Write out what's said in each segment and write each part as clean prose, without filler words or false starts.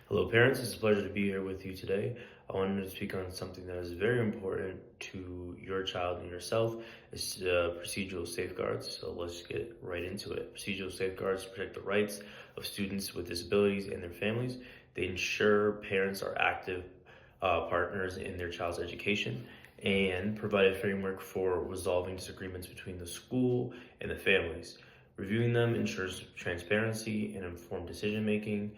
Hello, parents. It's a pleasure to be here with you today. I wanted to speak on something that is very important to your child and yourself. It's procedural safeguards. So let's get right into it. Procedural safeguards protect the rights of students with disabilities and their families. They ensure parents are active partners in their child's education and provide a framework for resolving disagreements between the school and the families. Reviewing them ensures transparency and informed decision making.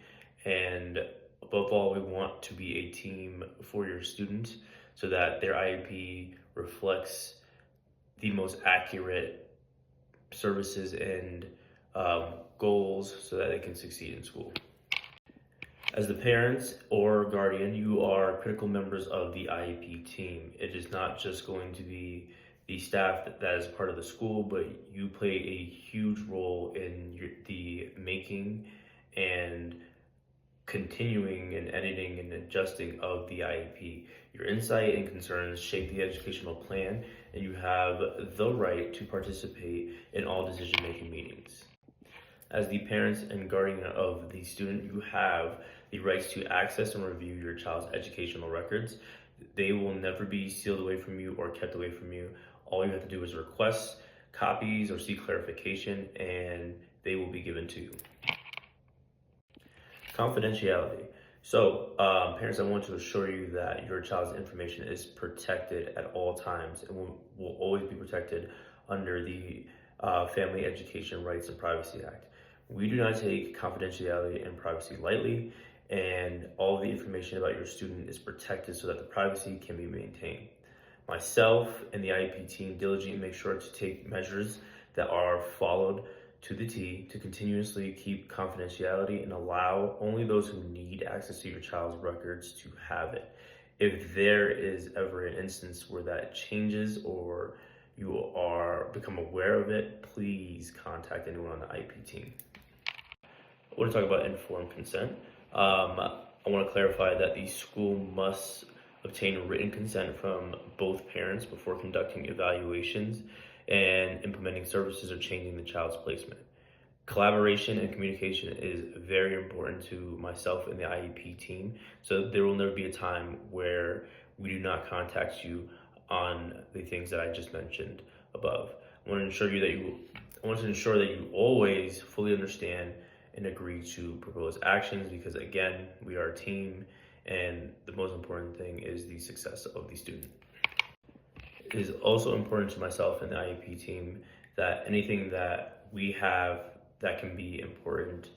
And above all, we want to be a team for your students so that their IEP reflects the most accurate services and goals so that they can succeed in school. As the parents or guardian, you are critical members of the IEP team. It is not just going to be the staff that is part of the school, but you play a huge role in the making and continuing and editing and adjusting of the IEP. Your insight and concerns shape the educational plan, and you have the right to participate in all decision-making meetings. As the parents and guardian of the student, you have the rights to access and review your child's educational records. They will never be sealed away from you or kept away from you. All you have to do is request copies or seek clarification, and they will be given to you. Confidentiality. So, parents, I want to assure you that your child's information is protected at all times and will always be protected under the Family Education Rights and Privacy Act. We do not take confidentiality and privacy lightly, and all of the information about your student is protected so that the privacy can be maintained. Myself and the IEP team diligently make sure to take measures that are followed to the T to continuously keep confidentiality and allow only those who need access to your child's records to have it. If there is ever an instance where that changes or you are become aware of it, please contact anyone on the IEP team. I want to talk about informed consent. I want to clarify that the school must obtain written consent from both parents before conducting evaluations and implementing services or changing the child's placement. Collaboration and communication is very important to myself and the IEP team. So there will never be a time where we do not contact you on the things that I just mentioned above. I want to ensure that you always fully understand and agree to propose actions because again, we are a team and the most important thing is the success of the student. It is also important to myself and the IEP team that anything that we have that can be important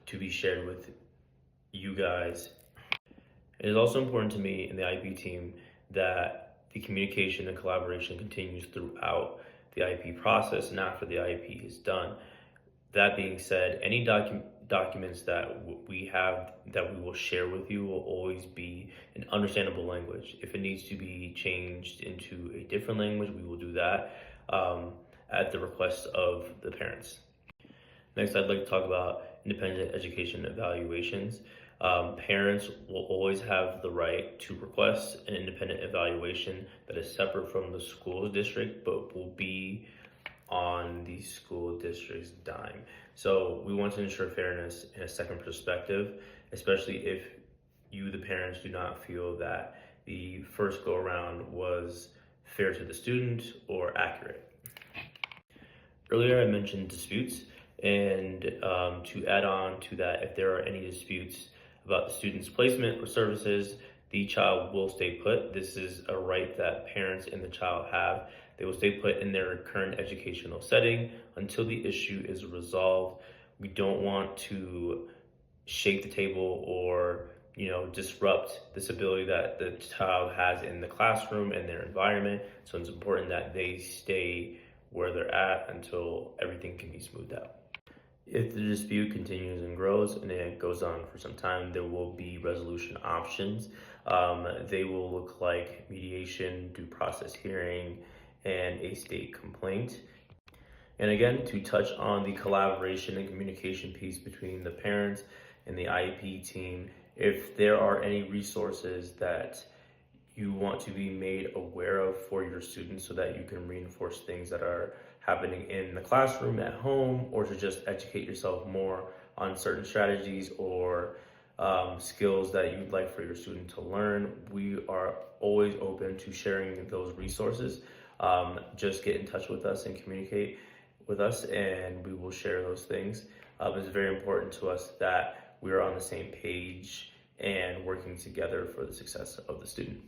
to be shared with you guys. It is also important to me and the IEP team that the communication and collaboration continues throughout the IEP process and after the IEP is done. That being said, any documents that we have that we will share with you will always be in understandable language. If it needs to be changed into a different language, we will do that at the request of the parents. Next, I'd like to talk about independent education evaluations. Parents will always have the right to request an independent evaluation that is separate from the school district, but will be on the school district's dime. So we want to ensure fairness in a second perspective, especially if you, the parents, do not feel that the first go around was fair to the student or accurate. Earlier I mentioned disputes, and to add on to that, if there are any disputes about the student's placement or services, the child will stay put. This is a right that parents and the child have. They will stay put in their current educational setting until the issue is resolved. We don't want to shake the table or disrupt this ability that the child has in the classroom and their environment. So it's important that they stay where they're at until everything can be smoothed out. If the dispute continues and grows and it goes on for some time, there will be resolution options. They will look like mediation, due process hearing, and a state complaint. And again, to touch on the collaboration and communication piece between the parents and the IEP team, if there are any resources that you want to be made aware of for your students so that you can reinforce things that are happening in the classroom, at home, or to just educate yourself more on certain strategies or skills that you'd like for your student to learn, we are always open to sharing those resources. Just get in touch with us and communicate with us, and we will share those things. It's very important to us that we are on the same page and working together for the success of the student.